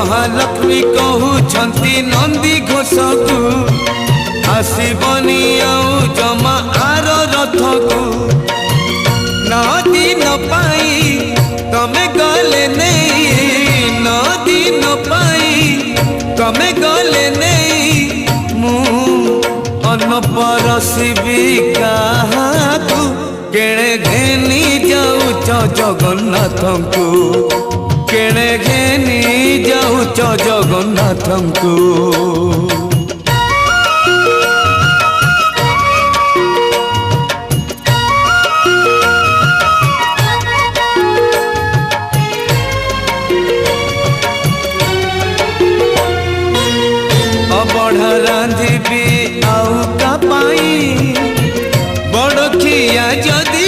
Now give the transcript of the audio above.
महालक्ष्मी कहूछंती नंदी घोष को आसबनी आउ जमा आर रथ को न दिन पाई तमे गले नहीं न दिन पाई तमे गले नहीं मु अन्न परसिबी काहाकू केणे घेनी जाऊच जगन्नाथ को केणे घेनी जाऊच जगन्नाथ को अबढ़ा रांधिबी आउ का पाई बड़ खिया जदि